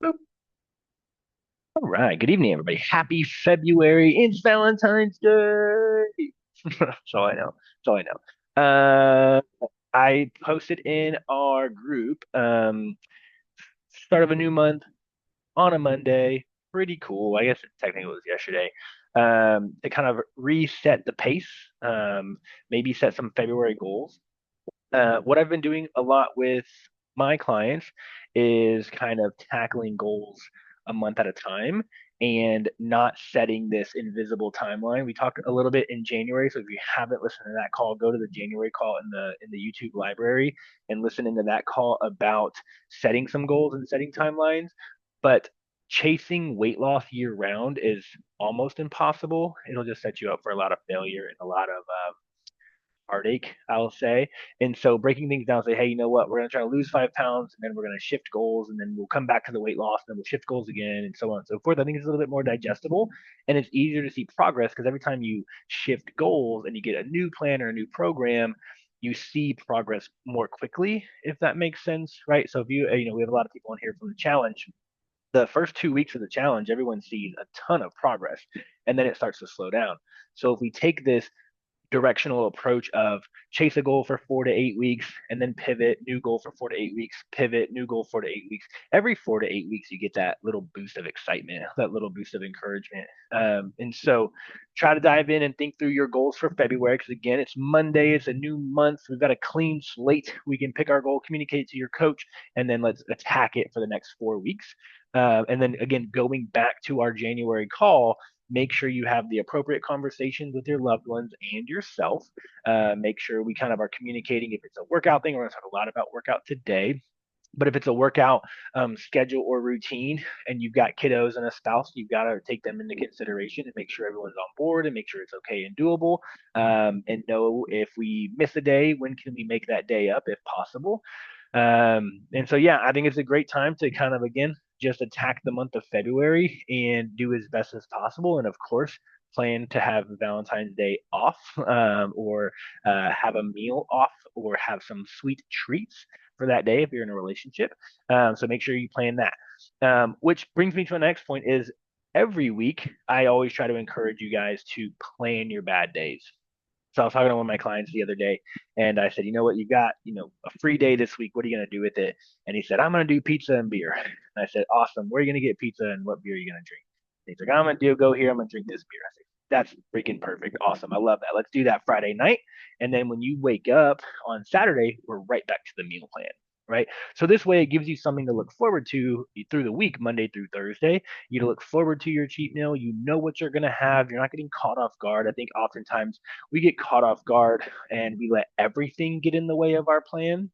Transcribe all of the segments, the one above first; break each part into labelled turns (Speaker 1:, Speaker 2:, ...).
Speaker 1: Boop. All right. Good evening, everybody. Happy February. It's Valentine's Day. That's all I know. That's all I know. I posted in our group, start of a new month on a Monday. Pretty cool. I guess technically it was yesterday. To kind of reset the pace, maybe set some February goals. What I've been doing a lot with my clients is kind of tackling goals a month at a time and not setting this invisible timeline. We talked a little bit in January, so if you haven't listened to that call, go to the January call in the YouTube library and listen into that call about setting some goals and setting timelines. But chasing weight loss year round is almost impossible. It'll just set you up for a lot of failure and a lot of heartache, I'll say. And so breaking things down, say, hey, you know what? We're going to try to lose 5 pounds and then we're going to shift goals and then we'll come back to the weight loss and then we'll shift goals again and so on and so forth. I think it's a little bit more digestible and it's easier to see progress because every time you shift goals and you get a new plan or a new program, you see progress more quickly, if that makes sense, right? So if we have a lot of people in here from the challenge. The first 2 weeks of the challenge, everyone sees a ton of progress and then it starts to slow down. So if we take this directional approach of chase a goal for 4 to 8 weeks and then pivot, new goal for 4 to 8 weeks, pivot, new goal 4 to 8 weeks. Every 4 to 8 weeks, you get that little boost of excitement, that little boost of encouragement. And so try to dive in and think through your goals for February because, again, it's Monday, it's a new month. We've got a clean slate. We can pick our goal, communicate it to your coach, and then let's attack it for the next 4 weeks. And then, again, going back to our January call, make sure you have the appropriate conversations with your loved ones and yourself. Make sure we kind of are communicating if it's a workout thing. We're going to talk a lot about workout today. But if it's a workout schedule or routine and you've got kiddos and a spouse, you've got to take them into consideration and make sure everyone's on board and make sure it's okay and doable. And know if we miss a day, when can we make that day up if possible? And so, yeah, I think it's a great time to kind of, again, just attack the month of February and do as best as possible. And of course, plan to have Valentine's Day off or have a meal off or have some sweet treats for that day if you're in a relationship. So make sure you plan that. Which brings me to the next point is every week, I always try to encourage you guys to plan your bad days. So I was talking to one of my clients the other day, and I said, you know what, you got, a free day this week. What are you gonna do with it? And he said, I'm gonna do pizza and beer. And I said, awesome. Where are you gonna get pizza and what beer are you gonna drink? And he's like, I'm gonna go here. I'm gonna drink this beer. I said, that's freaking perfect. Awesome. I love that. Let's do that Friday night. And then when you wake up on Saturday, we're right back to the meal plan. Right. So this way it gives you something to look forward to through the week, Monday through Thursday. You to look forward to your cheat meal. You know what you're going to have. You're not getting caught off guard. I think oftentimes we get caught off guard and we let everything get in the way of our plan.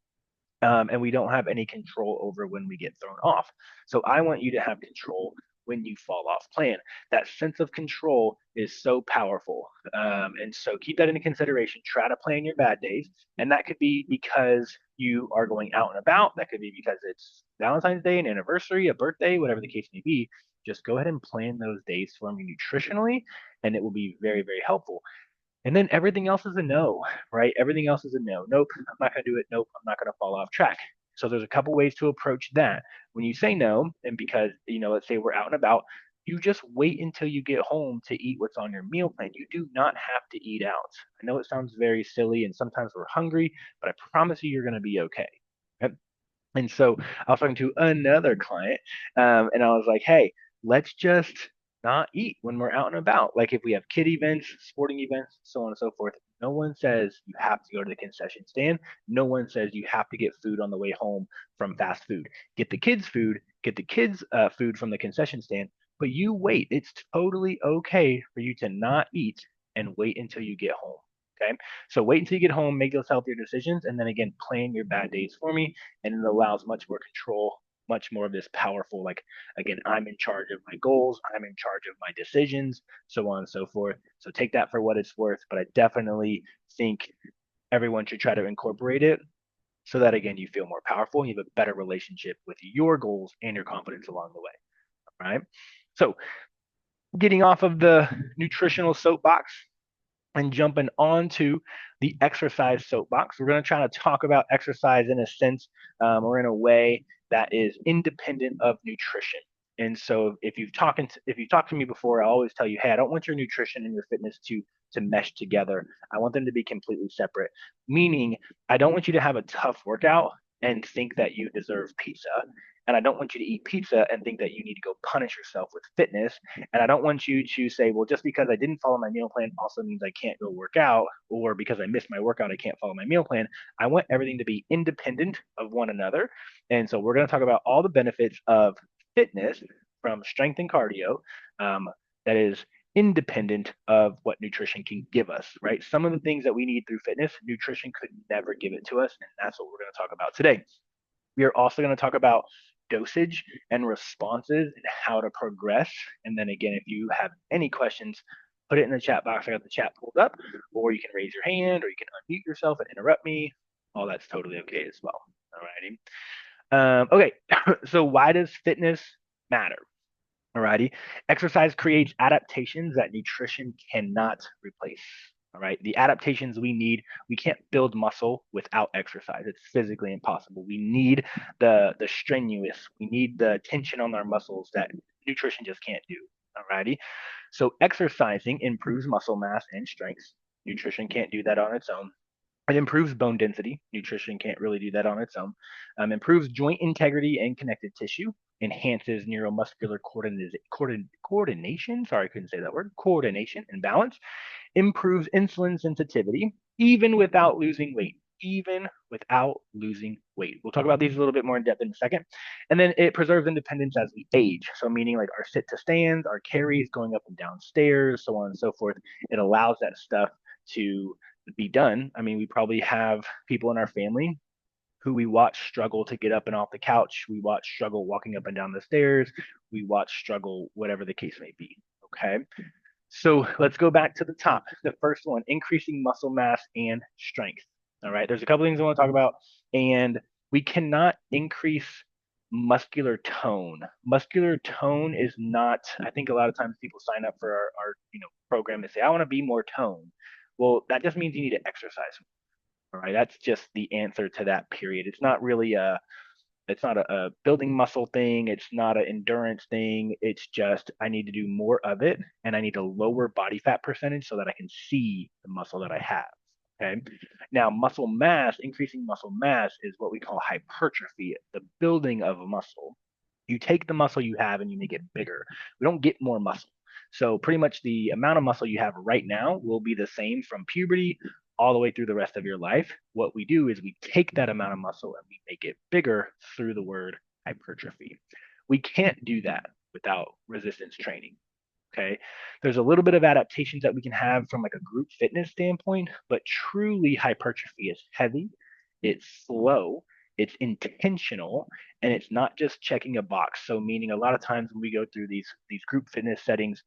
Speaker 1: And we don't have any control over when we get thrown off. So I want you to have control when you fall off plan. That sense of control is so powerful. And so keep that into consideration. Try to plan your bad days. And that could be because you are going out and about. That could be because it's Valentine's Day, an anniversary, a birthday, whatever the case may be. Just go ahead and plan those days for me nutritionally, and it will be very, very helpful. And then everything else is a no, right? Everything else is a no. Nope, I'm not going to do it. Nope, I'm not going to fall off track. So there's a couple ways to approach that. When you say no, and because, let's say we're out and about, you just wait until you get home to eat what's on your meal plan. You do not have to eat out. I know it sounds very silly and sometimes we're hungry, but I promise you you're going to be okay. Okay? And so I was talking to another client, and I was like, hey, let's just not eat when we're out and about. Like if we have kid events, sporting events, so on and so forth. No one says you have to go to the concession stand. No one says you have to get food on the way home from fast food. Get the kids' food, get the kids' food from the concession stand, but you wait. It's totally okay for you to not eat and wait until you get home. Okay. So wait until you get home, make those healthier decisions, and then again, plan your bad days for me and it allows much more control, much more of this powerful, like, again, I'm in charge of my goals, I'm in charge of my decisions, so on and so forth. So take that for what it's worth, but I definitely think everyone should try to incorporate it so that, again, you feel more powerful and you have a better relationship with your goals and your confidence along the way. All right. So getting off of the nutritional soapbox, and jumping onto the exercise soapbox. We're going to try to talk about exercise in a sense or in a way that is independent of nutrition. And so if you've talked to me before, I always tell you, hey, I don't want your nutrition and your fitness to mesh together. I want them to be completely separate. Meaning, I don't want you to have a tough workout and think that you deserve pizza. And I don't want you to eat pizza and think that you need to go punish yourself with fitness. And I don't want you to say, well, just because I didn't follow my meal plan also means I can't go work out, or because I missed my workout, I can't follow my meal plan. I want everything to be independent of one another. And so we're going to talk about all the benefits of fitness from strength and cardio um, that is independent of what nutrition can give us, right? Some of the things that we need through fitness, nutrition could never give it to us. And that's what we're going to talk about today. We are also going to talk about dosage and responses and how to progress. And then again, if you have any questions, put it in the chat box. I got the chat pulled up, or you can raise your hand, or you can unmute yourself and interrupt me. All that's totally okay as well. All righty. Okay, so why does fitness matter? Alrighty. Exercise creates adaptations that nutrition cannot replace. All right. The adaptations we need, we can't build muscle without exercise. It's physically impossible. We need the strenuous, we need the tension on our muscles that nutrition just can't do. Alrighty. So exercising improves muscle mass and strength. Nutrition can't do that on its own. It improves bone density. Nutrition can't really do that on its own. Improves joint integrity and connective tissue. Enhances neuromuscular coordination. Sorry, I couldn't say that word. Coordination and balance. Improves insulin sensitivity, even without losing weight. Even without losing weight. We'll talk about these a little bit more in depth in a second. And then it preserves independence as we age. So, meaning like our sit to stands, our carries, going up and down stairs, so on and so forth. It allows that stuff to be done. I mean, we probably have people in our family who we watch struggle to get up and off the couch. We watch struggle walking up and down the stairs. We watch struggle, whatever the case may be. Okay. So let's go back to the top. The first one, increasing muscle mass and strength. All right. There's a couple things I want to talk about. And we cannot increase muscular tone. Muscular tone is not, I think a lot of times people sign up for our program and say, I want to be more toned. Well, that just means you need to exercise. All right. That's just the answer to that period. It's not a building muscle thing. It's not an endurance thing. It's just I need to do more of it and I need a lower body fat percentage so that I can see the muscle that I have. Okay. Now, muscle mass, increasing muscle mass is what we call hypertrophy, the building of a muscle. You take the muscle you have and you make it bigger. We don't get more muscle. So, pretty much the amount of muscle you have right now will be the same from puberty all the way through the rest of your life. What we do is we take that amount of muscle and we make it bigger through the word hypertrophy. We can't do that without resistance training. Okay. There's a little bit of adaptations that we can have from like a group fitness standpoint, but truly hypertrophy is heavy, it's slow, it's intentional, and it's not just checking a box. So meaning a lot of times when we go through these group fitness settings,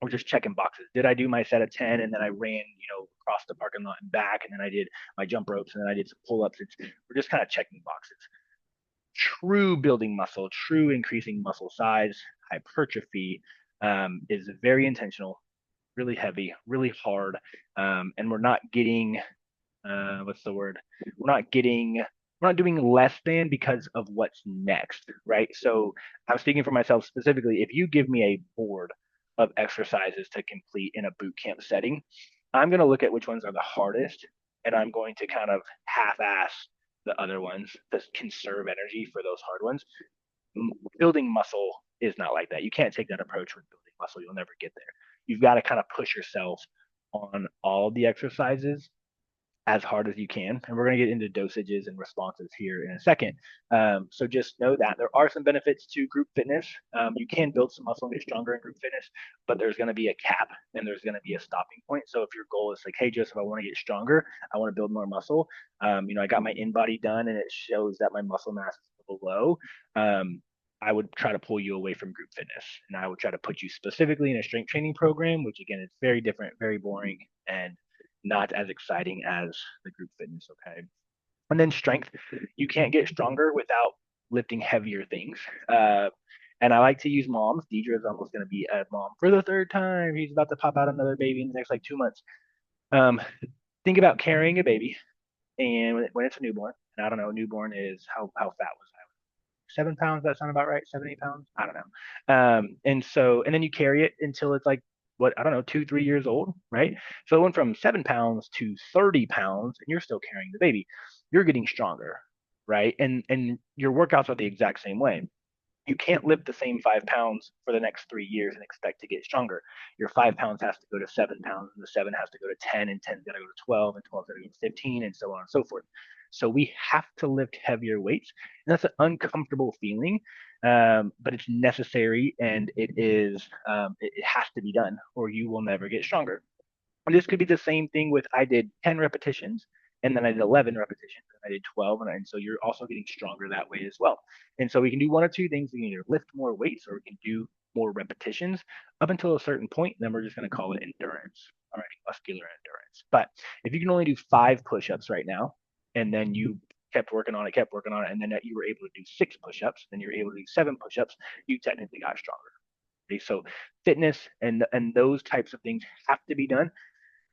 Speaker 1: we're just checking boxes. Did I do my set of 10 and then I ran, across the parking lot and back, and then I did my jump ropes and then I did some pull-ups. We're just kind of checking boxes. True building muscle, true increasing muscle size, hypertrophy is very intentional, really heavy, really hard, and we're not getting what's the word? We're not getting we're not doing less than because of what's next, right? So I'm speaking for myself specifically. If you give me a board of exercises to complete in a boot camp setting, I'm going to look at which ones are the hardest, and I'm going to kind of half-ass the other ones to conserve energy for those hard ones. Building muscle is not like that. You can't take that approach with building muscle. You'll never get there. You've got to kind of push yourself on all the exercises as hard as you can. And we're going to get into dosages and responses here in a second. So just know that there are some benefits to group fitness. You can build some muscle and get stronger in group fitness, but there's going to be a cap and there's going to be a stopping point. So if your goal is like, hey, Joseph, I want to get stronger, I want to build more muscle. I got my InBody done and it shows that my muscle mass is a little low. I would try to pull you away from group fitness and I would try to put you specifically in a strength training program, which again is very different, very boring, and not as exciting as the group fitness. Okay. And then strength, you can't get stronger without lifting heavier things. And I like to use moms. Deidre is almost going to be a mom for the third time. He's about to pop out another baby in the next like 2 months. Um, think about carrying a baby and when it's a newborn. And I don't know, newborn is how fat was I? 7 pounds. That sound about right? 7, 8 pounds? I don't know. And then you carry it until it's like, what, I don't know, 2, 3 years old, right? So it went from 7 pounds to 30 pounds, and you're still carrying the baby. You're getting stronger, right? And your workouts are the exact same way. You can't lift the same 5 pounds for the next 3 years and expect to get stronger. Your 5 pounds has to go to 7 pounds, and the seven has to go to 10, and 10's got to go to 12, and 12's got to go to 15, and so on and so forth. So we have to lift heavier weights, and that's an uncomfortable feeling, but it's necessary, and it has to be done, or you will never get stronger. And this could be the same thing with I did 10 repetitions and then I did 11 repetitions and I did 12. And so you're also getting stronger that way as well. And so we can do one or two things. We can either lift more weights or we can do more repetitions up until a certain point. And then we're just going to call it endurance. All right, muscular endurance. But if you can only do 5 push-ups right now, and then you kept working on it, and then you were able to do 6 push-ups, then you're able to do 7 push-ups, you technically got stronger. Okay, so fitness and those types of things have to be done.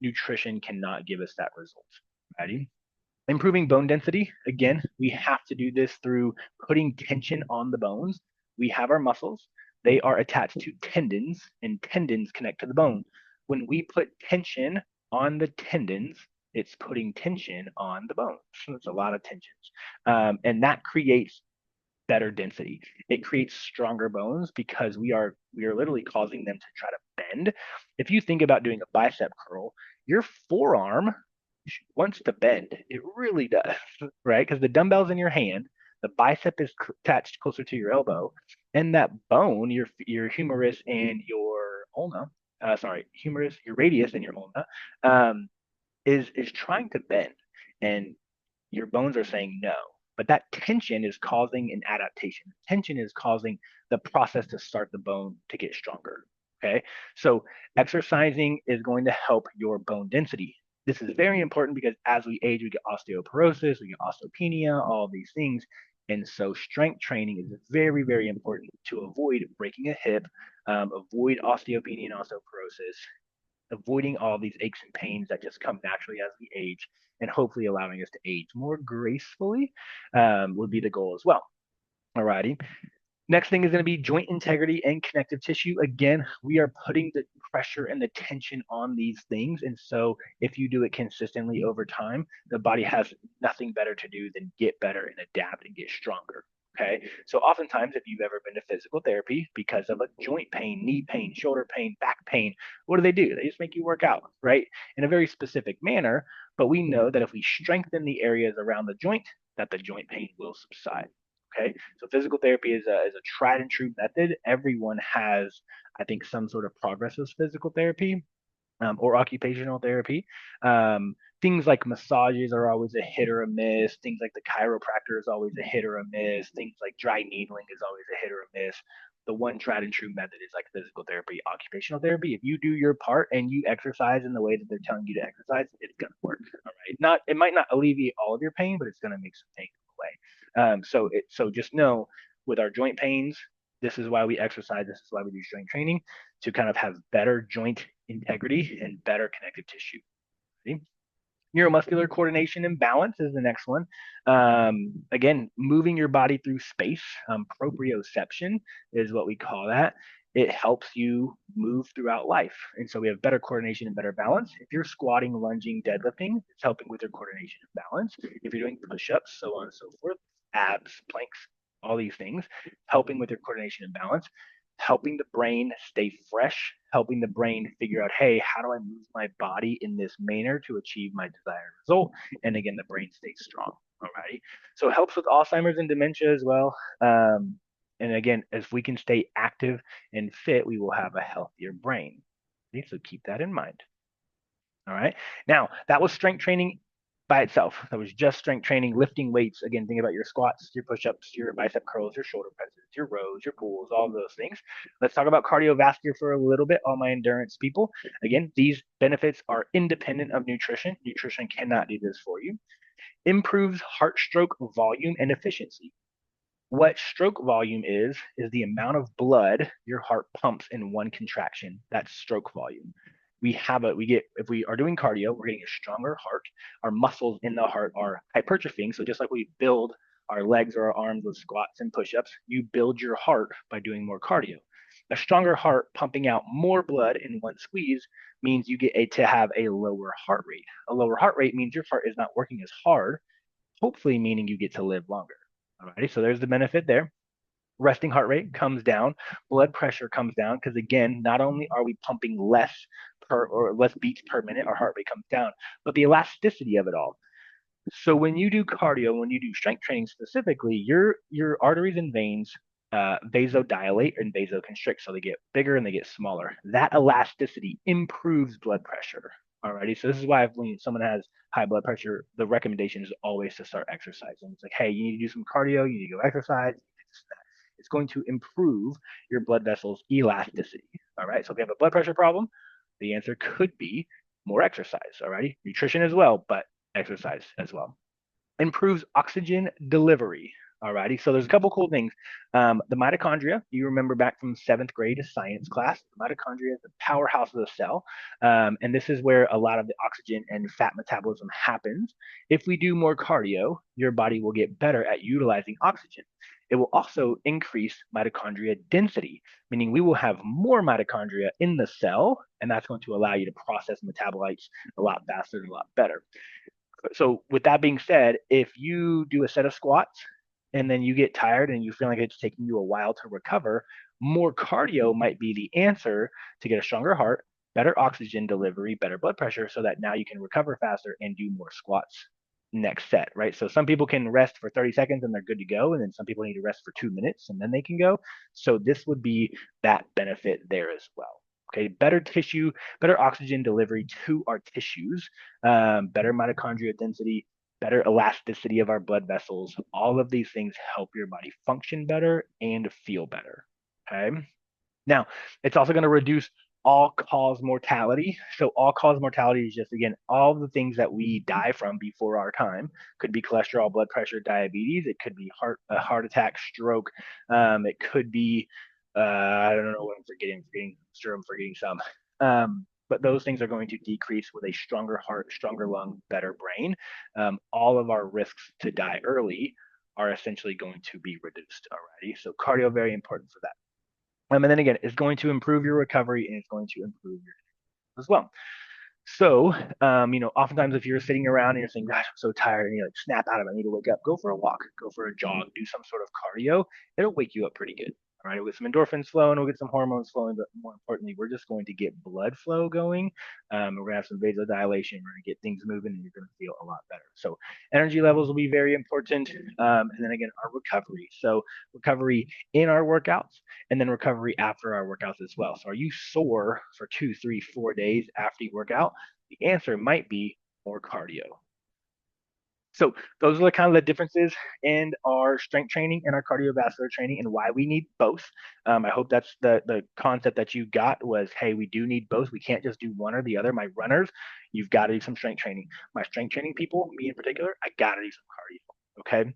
Speaker 1: Nutrition cannot give us that result. Right? Improving bone density, again, we have to do this through putting tension on the bones. We have our muscles, they are attached to tendons, and tendons connect to the bone. When we put tension on the tendons, it's putting tension on the bones. So it's a lot of tensions. And that creates better density. It creates stronger bones because we are literally causing them to try to bend. If you think about doing a bicep curl, your forearm wants to bend. It really does, right? Because the dumbbell's in your hand, the bicep is attached closer to your elbow, and that bone, your humerus and your ulna, humerus, your radius and your ulna, is trying to bend, and your bones are saying no. But that tension is causing an adaptation. Tension is causing the process to start the bone to get stronger. Okay. So exercising is going to help your bone density. This is very important because as we age, we get osteoporosis, we get osteopenia, all these things. And so strength training is very, very important to avoid breaking a hip, avoid osteopenia and osteoporosis, avoiding all these aches and pains that just come naturally as we age, and hopefully allowing us to age more gracefully would be the goal as well. Alrighty. Next thing is going to be joint integrity and connective tissue. Again, we are putting the pressure and the tension on these things. And so if you do it consistently over time, the body has nothing better to do than get better and adapt and get stronger. Okay. So oftentimes, if you've ever been to physical therapy because of a joint pain, knee pain, shoulder pain, back pain, what do? They just make you work out, right? In a very specific manner. But we know that if we strengthen the areas around the joint, that the joint pain will subside. Okay, so physical therapy is a tried and true method. Everyone has, I think, some sort of progress with physical therapy or occupational therapy. Things like massages are always a hit or a miss. Things like the chiropractor is always a hit or a miss. Things like dry needling is always a hit or a miss. The one tried and true method is like physical therapy, occupational therapy. If you do your part and you exercise in the way that they're telling you to exercise, it's gonna work. All right. It might not alleviate all of your pain, but it's gonna make some pain go away. So just know with our joint pains, this is why we exercise. This is why we do strength training to kind of have better joint integrity and better connective tissue. See? Neuromuscular coordination and balance is the next one. Again, moving your body through space. Proprioception is what we call that. It helps you move throughout life. And so we have better coordination and better balance. If you're squatting, lunging, deadlifting, it's helping with your coordination and balance. If you're doing push ups, so on and so forth, abs, planks, all these things, helping with your coordination and balance, helping the brain stay fresh, helping the brain figure out, hey, how do I move my body in this manner to achieve my desired result? And again, the brain stays strong. All righty. So it helps with Alzheimer's and dementia as well. And again, if we can stay active and fit, we will have a healthier brain. So keep that in mind. All right. Now, that was strength training by itself. That was just strength training, lifting weights. Again, think about your squats, your push-ups, your bicep curls, your shoulder presses, your rows, your pulls, all those things. Let's talk about cardiovascular for a little bit, all my endurance people. Again, these benefits are independent of nutrition. Nutrition cannot do this for you. Improves heart stroke volume and efficiency. What stroke volume is the amount of blood your heart pumps in one contraction. That's stroke volume. If we are doing cardio, we're getting a stronger heart. Our muscles in the heart are hypertrophying. So just like we build our legs or our arms with squats and push-ups. You build your heart by doing more cardio. A stronger heart pumping out more blood in one squeeze means you get to have a lower heart rate. A lower heart rate means your heart is not working as hard, hopefully meaning you get to live longer. All righty, so there's the benefit there. Resting heart rate comes down, blood pressure comes down because again, not only are we pumping less per or less beats per minute, our heart rate comes down, but the elasticity of it all. So when you do cardio, when you do strength training specifically, your arteries and veins vasodilate and vasoconstrict, so they get bigger and they get smaller. That elasticity improves blood pressure. Alrighty, so this is why when someone has high blood pressure, the recommendation is always to start exercising. It's like, hey, you need to do some cardio, you need to go exercise. It's going to improve your blood vessels elasticity. All right, so if you have a blood pressure problem, the answer could be more exercise. Alrighty, nutrition as well, but exercise as well. Improves oxygen delivery. Alrighty, so there's a couple cool things. The mitochondria, you remember back from seventh grade science class, the mitochondria is the powerhouse of the cell. And this is where a lot of the oxygen and fat metabolism happens. If we do more cardio, your body will get better at utilizing oxygen. It will also increase mitochondria density, meaning we will have more mitochondria in the cell, and that's going to allow you to process metabolites a lot faster and a lot better. So with that being said, if you do a set of squats and then you get tired and you feel like it's taking you a while to recover, more cardio might be the answer to get a stronger heart, better oxygen delivery, better blood pressure, so that now you can recover faster and do more squats next set, right? So some people can rest for 30 seconds and they're good to go, and then some people need to rest for 2 minutes and then they can go. So this would be that benefit there as well. Okay, better tissue, better oxygen delivery to our tissues, better mitochondria density, better elasticity of our blood vessels. All of these things help your body function better and feel better. Okay. Now, it's also going to reduce all cause mortality. So, all cause mortality is just, again, all the things that we die from before our time. Could be cholesterol, blood pressure, diabetes. It could be heart attack, stroke. It could be, I don't know what I'm forgetting, sure I'm forgetting some. But those things are going to decrease with a stronger heart, stronger lung, better brain. All of our risks to die early are essentially going to be reduced already. So cardio, very important for that. And then again, it's going to improve your recovery and it's going to improve your as well. So, oftentimes if you're sitting around and you're saying, gosh, I'm so tired, and you're like, snap out of it, I need to wake up, go for a walk, go for a jog, do some sort of cardio. It'll wake you up pretty good. All right, we'll get some endorphins flowing, we'll get some hormones flowing, but more importantly, we're just going to get blood flow going. We're going to have some vasodilation, we're going to get things moving, and you're going to feel a lot better. So, energy levels will be very important. And then again, our recovery. So, recovery in our workouts, and then recovery after our workouts as well. So, are you sore for 2, 3, 4 days after you work out? The answer might be more cardio. So those are the kind of the differences in our strength training and our cardiovascular training and why we need both. I hope that's the concept that you got was, hey, we do need both. We can't just do one or the other. My runners, you've got to do some strength training. My strength training people, me in particular, I got to do some cardio. Okay.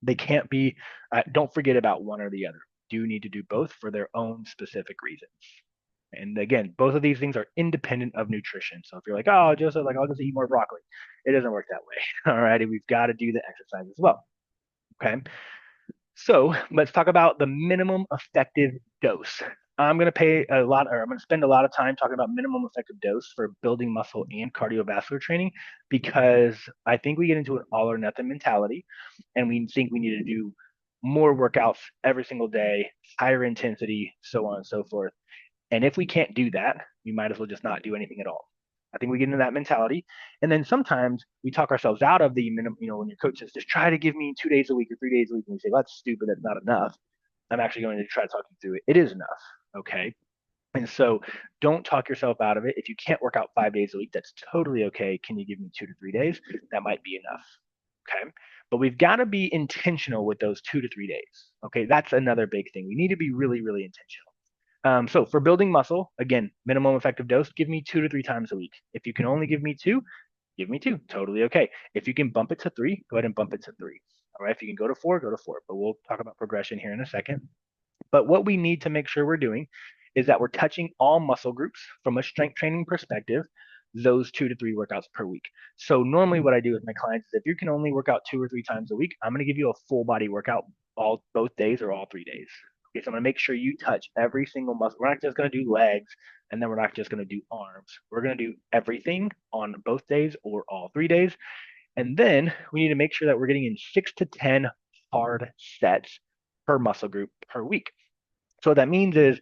Speaker 1: They can't be, don't forget about one or the other. Do need to do both for their own specific reasons. And again, both of these things are independent of nutrition. So if you're like, oh, Joseph, like I'll just eat more broccoli, it doesn't work that way. All righty, we've got to do the exercise as well. Okay. So let's talk about the minimum effective dose. I'm going to I'm going to spend a lot of time talking about minimum effective dose for building muscle and cardiovascular training because I think we get into an all or nothing mentality and we think we need to do more workouts every single day, higher intensity, so on and so forth. And if we can't do that, we might as well just not do anything at all. I think we get into that mentality. And then sometimes we talk ourselves out of the minimum, when your coach says, just try to give me 2 days a week or 3 days a week. And we say, well, that's stupid. That's not enough. I'm actually going to try to talk you through it. It is enough. Okay. And so don't talk yourself out of it. If you can't work out 5 days a week, that's totally okay. Can you give me 2 to 3 days? That might be enough. Okay. But we've got to be intentional with those 2 to 3 days. Okay. That's another big thing. We need to be really, really intentional. So for building muscle, again, minimum effective dose, give me 2 to 3 times a week. If you can only give me two, give me two. Totally okay. If you can bump it to three, go ahead and bump it to three. All right. If you can go to four, go to four. But we'll talk about progression here in a second. But what we need to make sure we're doing is that we're touching all muscle groups from a strength training perspective those 2 to 3 workouts per week. So normally what I do with my clients is if you can only work out 2 or 3 times a week, I'm going to give you a full body workout all both days or all 3 days. Okay, so I'm going to make sure you touch every single muscle. We're not just going to do legs and then we're not just going to do arms. We're going to do everything on both days or all 3 days. And then we need to make sure that we're getting in 6 to 10 hard sets per muscle group per week. So what that means is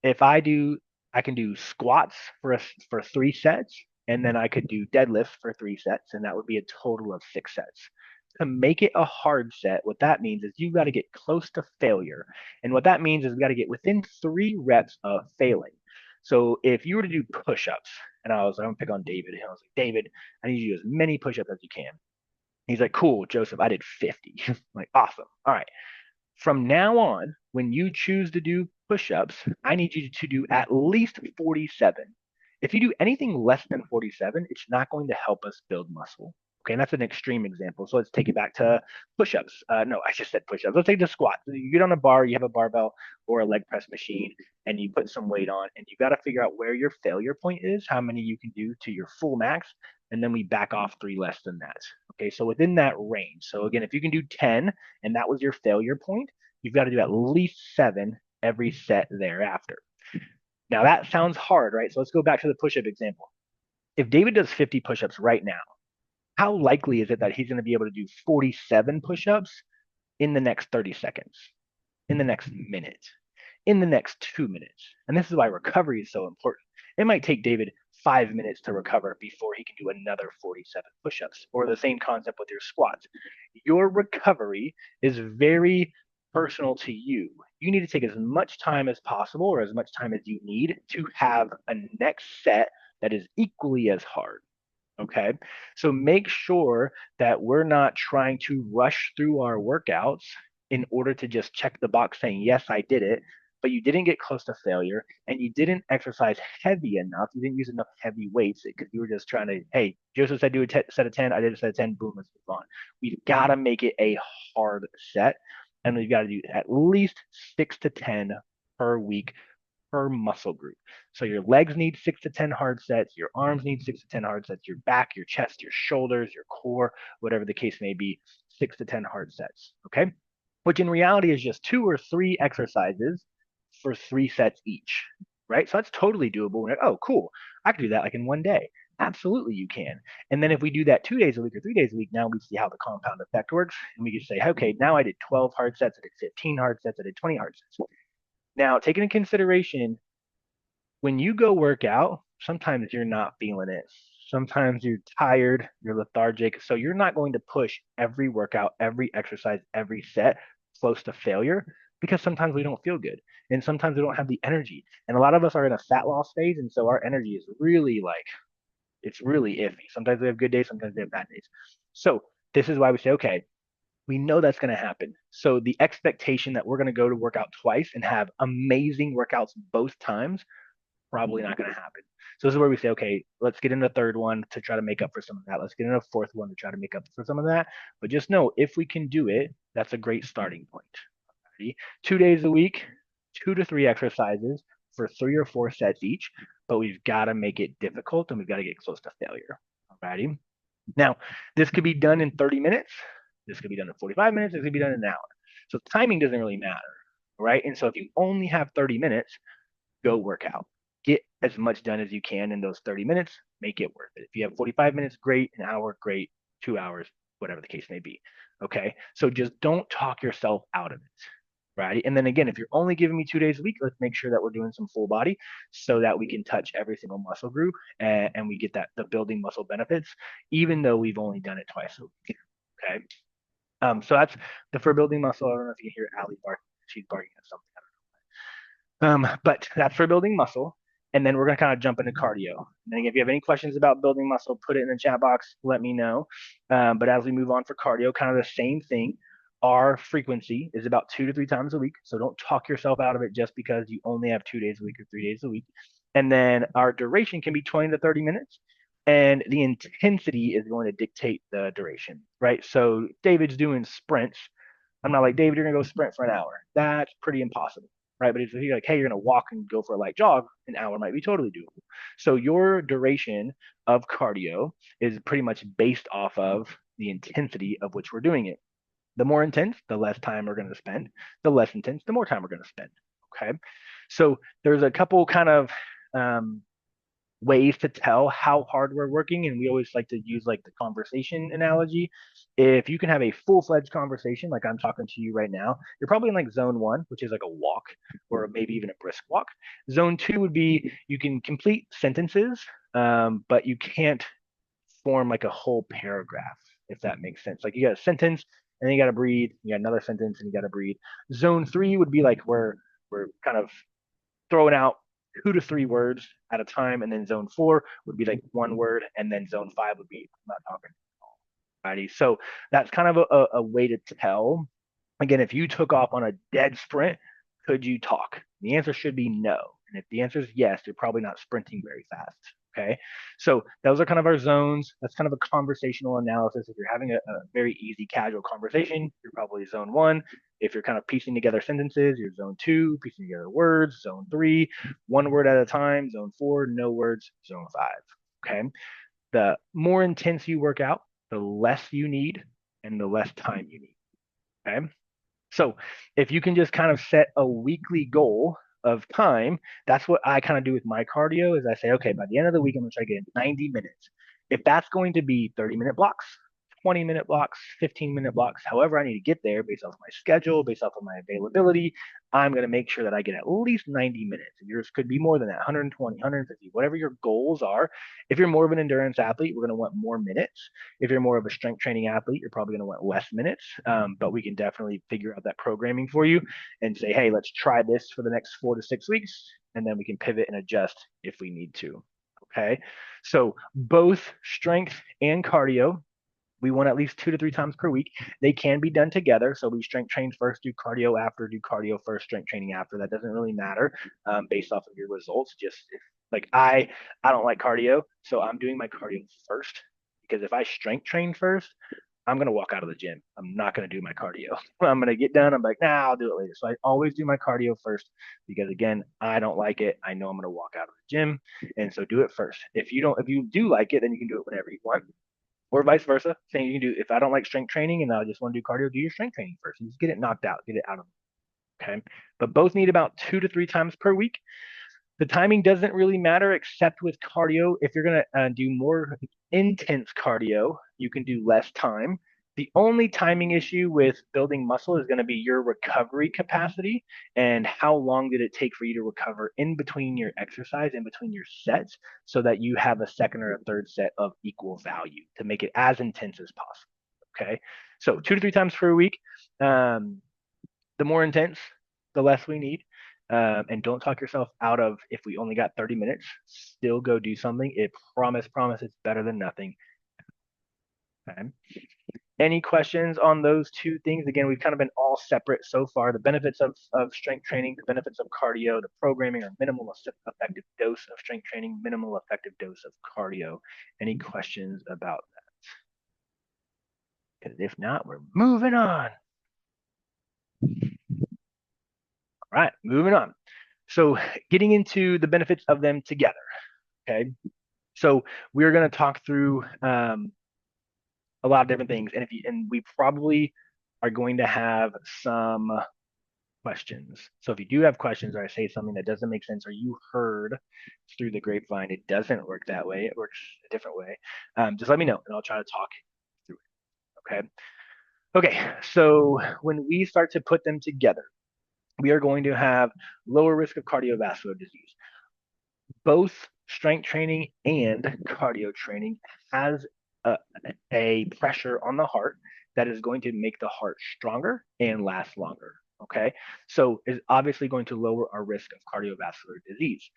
Speaker 1: if I can do squats for 3 sets, and then I could do deadlift for 3 sets, and that would be a total of 6 sets. To make it a hard set, what that means is you've got to get close to failure. And what that means is we got to get within 3 reps of failing. So if you were to do push-ups, and I'm gonna pick on David, and I was like, David, I need you to do as many push-ups as you can. He's like, cool, Joseph, I did 50. I'm like, awesome. All right. From now on, when you choose to do push-ups, I need you to do at least 47. If you do anything less than 47, it's not going to help us build muscle. Okay, and that's an extreme example. So let's take it back to push-ups. No, I just said push-ups. Let's take the squat. You get on a bar, you have a barbell or a leg press machine, and you put some weight on, and you got to figure out where your failure point is, how many you can do to your full max, and then we back off 3 less than that. Okay, so within that range. So again, if you can do 10 and that was your failure point, you've got to do at least 7 every set thereafter. Now that sounds hard, right? So let's go back to the push-up example. If David does 50 push-ups right now, how likely is it that he's going to be able to do 47 push-ups in the next 30 seconds, in the next minute, in the next 2 minutes? And this is why recovery is so important. It might take David 5 minutes to recover before he can do another 47 push-ups, or the same concept with your squats. Your recovery is very personal to you. You need to take as much time as possible or as much time as you need to have a next set that is equally as hard. Okay. So make sure that we're not trying to rush through our workouts in order to just check the box saying, yes, I did it, but you didn't get close to failure and you didn't exercise heavy enough. You didn't use enough heavy weights because you were just trying to, hey, Joseph said do a set of 10. I did a set of 10. Boom, let's move on. We've got to make it a hard set. And we've got to do at least 6 to 10 per week per muscle group. So your legs need 6 to 10 hard sets, your arms need 6 to 10 hard sets, your back, your chest, your shoulders, your core, whatever the case may be, 6 to 10 hard sets. Okay. Which in reality is just 2 or 3 exercises for 3 sets each. Right. So that's totally doable. Like, oh, cool. I can do that like in one day. Absolutely, you can. And then if we do that 2 days a week or 3 days a week, now we see how the compound effect works. And we can say, okay, now I did 12 hard sets, I did 15 hard sets, I did 20 hard sets. Now, taking into consideration when you go work out, sometimes you're not feeling it. Sometimes you're tired, you're lethargic. So you're not going to push every workout, every exercise, every set close to failure because sometimes we don't feel good and sometimes we don't have the energy. And a lot of us are in a fat loss phase. And so our energy is really like, it's really iffy. Sometimes we have good days, sometimes we have bad days. So this is why we say, okay, we know that's going to happen. So the expectation that we're going to go to work out twice and have amazing workouts both times probably not going to happen. So this is where we say, okay, let's get in a third one to try to make up for some of that. Let's get in a fourth one to try to make up for some of that. But just know if we can do it, that's a great starting point. Alrighty? 2 days a week, 2 to 3 exercises for 3 or 4 sets each, but we've got to make it difficult and we've got to get close to failure. Alrighty. Now, this could be done in 30 minutes. This could be done in 45 minutes. This could be done in an hour. So timing doesn't really matter, right? And so if you only have 30 minutes, go work out. Get as much done as you can in those 30 minutes. Make it worth it. If you have 45 minutes, great. An hour, great. 2 hours, whatever the case may be. Okay. So just don't talk yourself out of it. Right. And then again, if you're only giving me 2 days a week, let's make sure that we're doing some full body so that we can touch every single muscle group and we get that the building muscle benefits, even though we've only done it twice a week. Okay. So that's the for building muscle. I don't know if you can hear Allie barking. She's barking at something. But that's for building muscle. And then we're going to kind of jump into cardio. And if you have any questions about building muscle, put it in the chat box. Let me know. But as we move on for cardio, kind of the same thing. Our frequency is about 2 to 3 times a week. So don't talk yourself out of it just because you only have 2 days a week or 3 days a week. And then our duration can be 20 to 30 minutes. And the intensity is going to dictate the duration, right? So David's doing sprints. I'm not like, David, you're going to go sprint for an hour. That's pretty impossible. right? But if you're like, hey, you're going to walk and go for a light jog, an hour might be totally doable. So your duration of cardio is pretty much based off of the intensity of which we're doing it. The more intense, the less time we're going to spend. The less intense, the more time we're going to spend. Okay. So there's a couple kind of um, ways to tell how hard we're working. And we always like to use like the conversation analogy. If you can have a full-fledged conversation, like I'm talking to you right now, you're probably in like zone one, which is like a walk or maybe even a brisk walk. Zone two would be you can complete sentences, but you can't form like a whole paragraph, if that makes sense. Like you got a sentence and then you got to breathe, you got another sentence and you got to breathe. Zone three would be like where we're kind of throwing out 2 to 3 words at a time, and then zone four would be like one word, and then zone five would be I'm not talking. Alrighty, so that's kind of a way to tell. Again, if you took off on a dead sprint, could you talk? The answer should be no. And if the answer is yes, you're probably not sprinting very fast. Okay. So those are kind of our zones. That's kind of a conversational analysis. If you're having a very easy, casual conversation, you're probably zone one. If you're kind of piecing together sentences, you're zone two, piecing together words, zone three, one word at a time, zone four, no words, zone five. Okay. The more intense you work out, the less you need and the less time you need. Okay. So if you can just kind of set a weekly goal of time, that's what I kind of do with my cardio is I say, okay, by the end of the week, I'm going to try to get in 90 minutes. If that's going to be 30-minute blocks, 20-minute blocks, 15-minute blocks, however I need to get there based off of my schedule, based off of my availability, I'm going to make sure that I get at least 90 minutes. And yours could be more than that, 120, 150, whatever your goals are. If you're more of an endurance athlete, we're going to want more minutes. If you're more of a strength training athlete, you're probably going to want less minutes. But we can definitely figure out that programming for you and say, hey, let's try this for the next 4 to 6 weeks. And then we can pivot and adjust if we need to. Okay. So both strength and cardio we want at least 2 to 3 times per week. They can be done together. So we strength train first, do cardio after, do cardio first, strength training after. That doesn't really matter based off of your results. Just if, like I don't like cardio, so I'm doing my cardio first because if I strength train first, I'm gonna walk out of the gym. I'm not gonna do my cardio. I'm gonna get done. I'm like, nah, I'll do it later. So I always do my cardio first because again, I don't like it. I know I'm gonna walk out of the gym, and so do it first. If you do like it, then you can do it whenever you want or vice versa. Saying you can do if I don't like strength training and I just want to do cardio, do your strength training first and just get it knocked out, get it out of okay. But both need about 2 to 3 times per week. The timing doesn't really matter except with cardio. If you're going to do more intense cardio, you can do less time. The only timing issue with building muscle is going to be your recovery capacity and how long did it take for you to recover in between your exercise, in between your sets, so that you have a second or a third set of equal value to make it as intense as possible. Okay. So 2 to 3 times per week. Um, the more intense, the less we need. And don't talk yourself out of if we only got 30 minutes, still go do something. It promise it's better than nothing. Okay. Any questions on those two things? Again, we've kind of been all separate so far. The benefits of strength training, the benefits of cardio, the programming or minimal effective dose of strength training, minimal effective dose of cardio. Any questions about that? Because if not, we're moving on. All right, moving on. So getting into the benefits of them together. Okay. So we're going to talk through a lot of different things, and we probably are going to have some questions. So if you do have questions, or I say something that doesn't make sense, or you heard through the grapevine, it doesn't work that way. It works a different way. Just let me know, and I'll try to talk through it. Okay. Okay. So when we start to put them together, we are going to have lower risk of cardiovascular disease. Both strength training and cardio training has a, a pressure on the heart that is going to make the heart stronger and last longer. Okay. So it's obviously going to lower our risk of cardiovascular disease.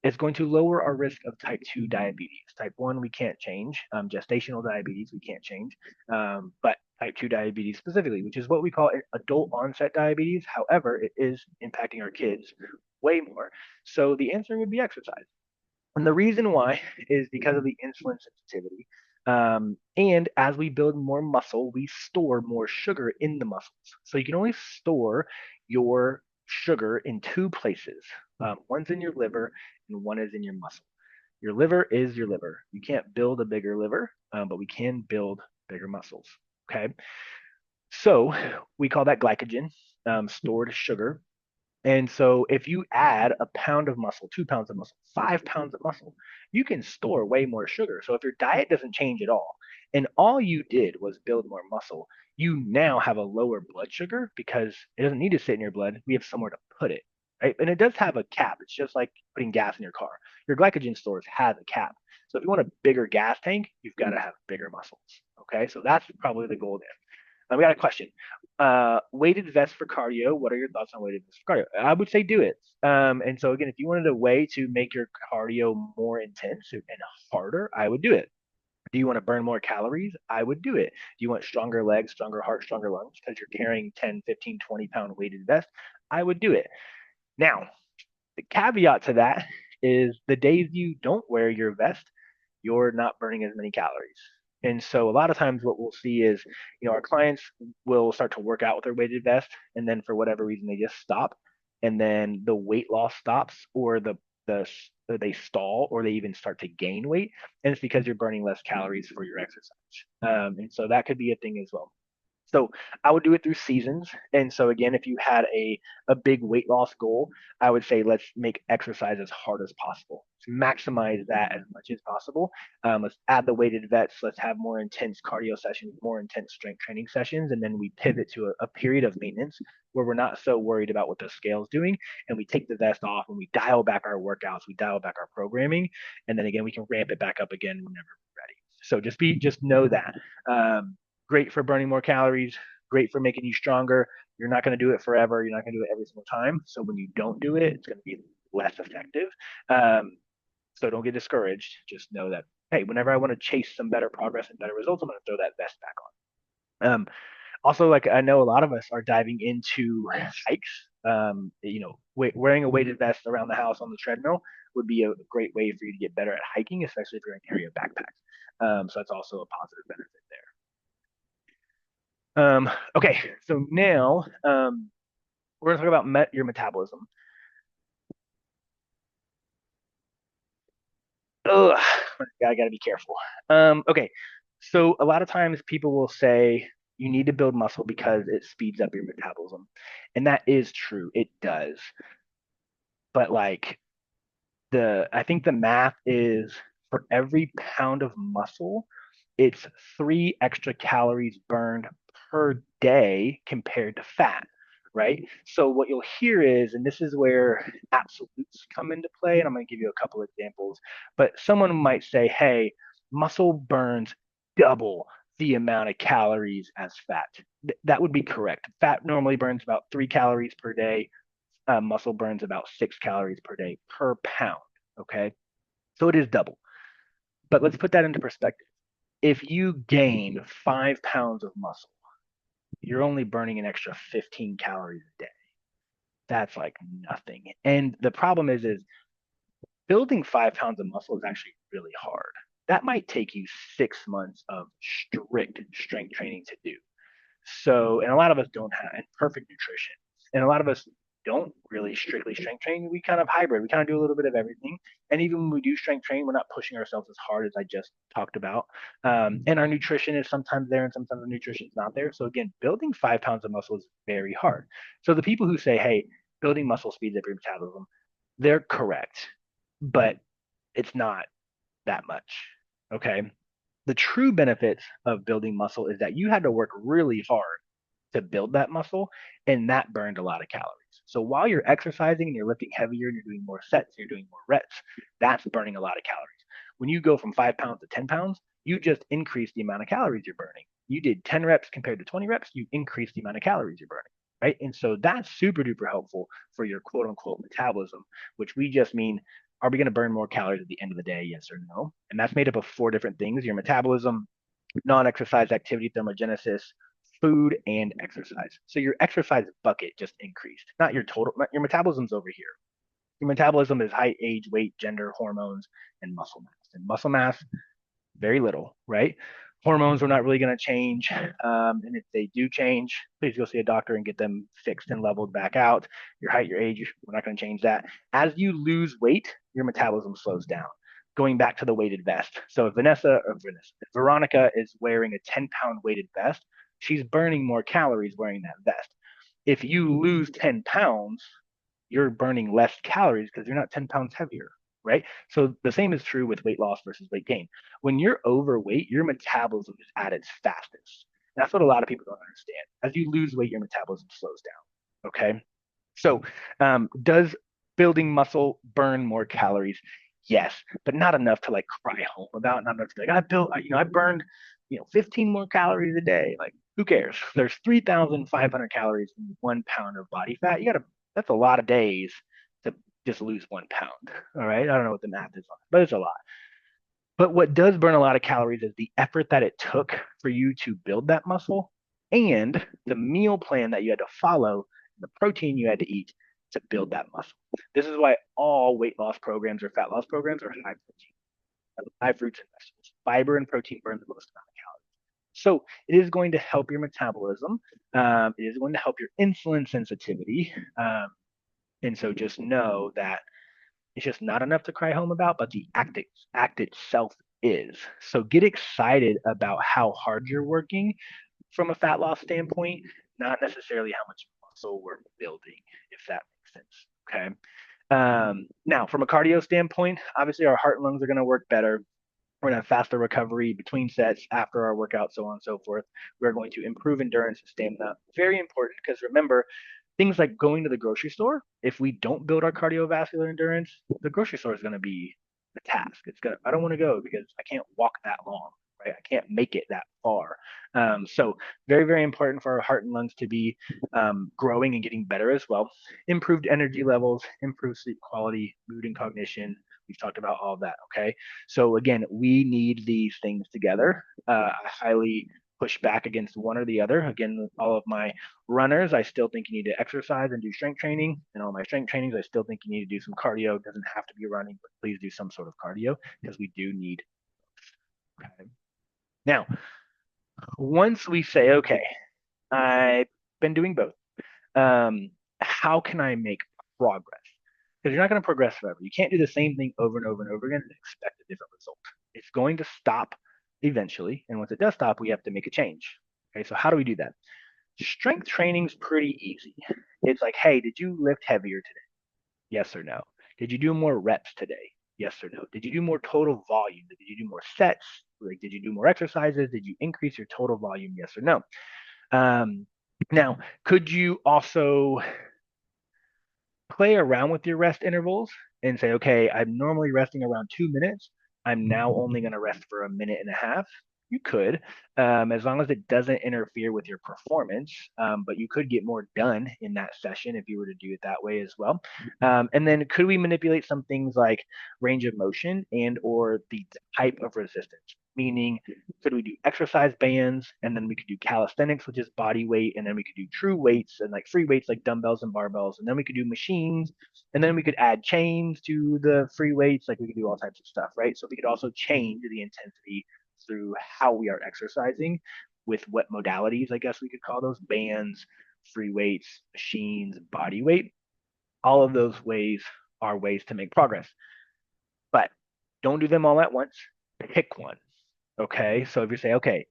Speaker 1: It's going to lower our risk of type 2 diabetes. Type 1, we can't change. Gestational diabetes, we can't change. But type 2 diabetes specifically, which is what we call adult onset diabetes. However, it is impacting our kids way more. So the answer would be exercise. And the reason why is because of the insulin sensitivity. And as we build more muscle, we store more sugar in the muscles. So you can only store your sugar in two places. One's in your liver and one is in your muscle. Your liver is your liver. You can't build a bigger liver, but we can build bigger muscles. Okay. So we call that glycogen, stored sugar. And so if you add a pound of muscle, 2 pounds of muscle, 5 pounds of muscle, you can store way more sugar. So if your diet doesn't change at all, and all you did was build more muscle, you now have a lower blood sugar because it doesn't need to sit in your blood. We have somewhere to put it, right? And it does have a cap. It's just like putting gas in your car. Your glycogen stores has a cap. So if you want a bigger gas tank, you've got to have bigger muscles. Okay, so that's probably the goal there. We got a question. Weighted vest for cardio. What are your thoughts on weighted vest for cardio? I would say do it. And so again, if you wanted a way to make your cardio more intense and harder, I would do it. Do you want to burn more calories? I would do it. Do you want stronger legs, stronger heart, stronger lungs because you're carrying 10, 15, 20 pound weighted vest? I would do it. Now, the caveat to that is the days you don't wear your vest, you're not burning as many calories. And so a lot of times what we'll see is, our clients will start to work out with their weighted vest, and then for whatever reason they just stop, and then the weight loss stops, or the they stall, or they even start to gain weight, and it's because you're burning less calories for your exercise. And so that could be a thing as well. So I would do it through seasons. And so again, if you had a big weight loss goal, I would say let's make exercise as hard as possible. Let's maximize that as much as possible. Let's add the weighted vets. Let's have more intense cardio sessions, more intense strength training sessions, and then we pivot to a period of maintenance where we're not so worried about what the scale's doing, and we take the vest off and we dial back our workouts, we dial back our programming, and then again we can ramp it back up again whenever we're ready. So just know that. Great for burning more calories, great for making you stronger. You're not going to do it forever. You're not going to do it every single time. So when you don't do it, it's going to be less effective. So don't get discouraged. Just know that, hey, whenever I want to chase some better progress and better results, I'm going to throw that vest back on. Also, like I know a lot of us are diving into hikes. Wearing a weighted vest around the house on the treadmill would be a great way for you to get better at hiking, especially if you're in carry a backpack. So that's also a positive benefit there. Okay, so now we're going to talk about your metabolism. Ugh, I got to be careful. Okay, so a lot of times people will say you need to build muscle because it speeds up your metabolism, and that is true. It does, but like I think the math is for every pound of muscle, it's 3 extra calories burned per day compared to fat, right? So what you'll hear is, and this is where absolutes come into play, and I'm going to give you a couple examples, but someone might say, hey, muscle burns double the amount of calories as fat. That would be correct. Fat normally burns about 3 calories per day. Muscle burns about 6 calories per day per pound. Okay. So it is double. But let's put that into perspective. If you gain 5 pounds of muscle, you're only burning an extra 15 calories a day. That's like nothing. And the problem is building 5 pounds of muscle is actually really hard. That might take you 6 months of strict strength training to do. So, and a lot of us don't have perfect nutrition, and a lot of us don't really strictly strength train. We kind of hybrid. We kind of do a little bit of everything. And even when we do strength train, we're not pushing ourselves as hard as I just talked about. And our nutrition is sometimes there and sometimes the nutrition is not there. So again, building 5 pounds of muscle is very hard. So the people who say, hey, building muscle speeds up your metabolism, they're correct, but it's not that much. Okay. The true benefits of building muscle is that you had to work really hard to build that muscle, and that burned a lot of calories. So while you're exercising and you're lifting heavier and you're doing more sets, you're doing more reps, that's burning a lot of calories. When you go from 5 pounds to 10 pounds, you just increase the amount of calories you're burning. You did 10 reps compared to 20 reps, you increase the amount of calories you're burning, right? And so that's super duper helpful for your quote unquote metabolism, which we just mean, are we going to burn more calories at the end of the day? Yes or no? And that's made up of 4 different things: your metabolism, non-exercise activity, thermogenesis, food, and exercise. So your exercise bucket just increased, not your total. Your metabolism's over here. Your metabolism is height, age, weight, gender, hormones, and muscle mass. And muscle mass, very little, right? Hormones are not really going to change. And if they do change, please go see a doctor and get them fixed and leveled back out. Your height, your age, we're not going to change that. As you lose weight, your metabolism slows down. Going back to the weighted vest. So if if Veronica is wearing a 10-pound weighted vest, she's burning more calories wearing that vest. If you lose 10 pounds, you're burning less calories because you're not 10 pounds heavier, right? So the same is true with weight loss versus weight gain. When you're overweight, your metabolism is at its fastest. And that's what a lot of people don't understand. As you lose weight, your metabolism slows down. Okay. So, does building muscle burn more calories? Yes, but not enough to like cry home about. Not enough to be like, I burned, 15 more calories a day. Like, who cares? There's 3,500 calories in 1 pound of body fat. That's a lot of days to just lose 1 pound. All right. I don't know what the math is on, but it's a lot. But what does burn a lot of calories is the effort that it took for you to build that muscle and the meal plan that you had to follow, the protein you had to eat to build that muscle. This is why all weight loss programs or fat loss programs are high protein, high fruits and vegetables. Fiber and protein burn the most amount of calories. So it is going to help your metabolism. It is going to help your insulin sensitivity. And so just know that it's just not enough to cry home about, but the act itself is. So get excited about how hard you're working from a fat loss standpoint, not necessarily how much muscle we're building, if that makes sense. Okay. Now, from a cardio standpoint, obviously our heart and lungs are going to work better. We're going to have faster recovery between sets, after our workout, so on and so forth. We're going to improve endurance and stamina. Very important because remember, things like going to the grocery store, if we don't build our cardiovascular endurance, the grocery store is going to be a task. I don't want to go because I can't walk that long, right? I can't make it that far. So very, very important for our heart and lungs to be growing and getting better as well. Improved energy levels, improved sleep quality, mood and cognition. We've talked about all of that. Okay. So again, we need these things together. I highly push back against one or the other. Again, all of my runners, I still think you need to exercise and do strength training. And all my strength trainings, I still think you need to do some cardio. It doesn't have to be running, but please do some sort of cardio because we do need. Okay. Now, once we say, okay, I've been doing both, how can I make progress? Because you're not going to progress forever. You can't do the same thing over and over and over again and expect a different result. It's going to stop eventually. And once it does stop, we have to make a change. Okay, so how do we do that? Strength training is pretty easy. It's like, hey, did you lift heavier today? Yes or no? Did you do more reps today? Yes or no? Did you do more total volume? Did you do more sets? Like, did you do more exercises? Did you increase your total volume? Yes or no? Um, Now, could you also play around with your rest intervals and say, okay, I'm normally resting around 2 minutes. I'm now only going to rest for a minute and a half. You could, as long as it doesn't interfere with your performance. But you could get more done in that session if you were to do it that way as well. And then could we manipulate some things like range of motion and or the type of resistance? Meaning, could we do exercise bands and then we could do calisthenics, which is body weight, and then we could do true weights and like free weights like dumbbells and barbells, and then we could do machines, and then we could add chains to the free weights, like we could do all types of stuff, right? So we could also change the intensity through how we are exercising with what modalities, I guess we could call those bands, free weights, machines, body weight. All of those ways are ways to make progress, but don't do them all at once. Pick one. Okay. So if you say, okay,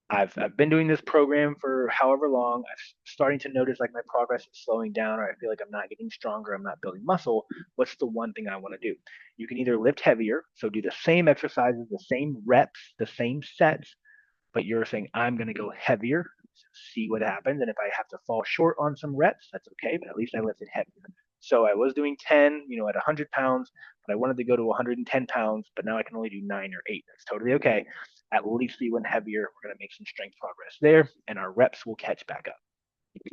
Speaker 1: I've been doing this program for however long. I'm starting to notice like my progress is slowing down, or I feel like I'm not getting stronger. I'm not building muscle. What's the one thing I want to do? You can either lift heavier, so do the same exercises, the same reps, the same sets, but you're saying I'm going to go heavier, see what happens. And if I have to fall short on some reps, that's okay, but at least I lifted heavier. So I was doing 10, at 100 pounds, but I wanted to go to 110 pounds, but now I can only do 9 or 8. That's totally okay. At least we went heavier. We're going to make some strength progress there, and our reps will catch back up.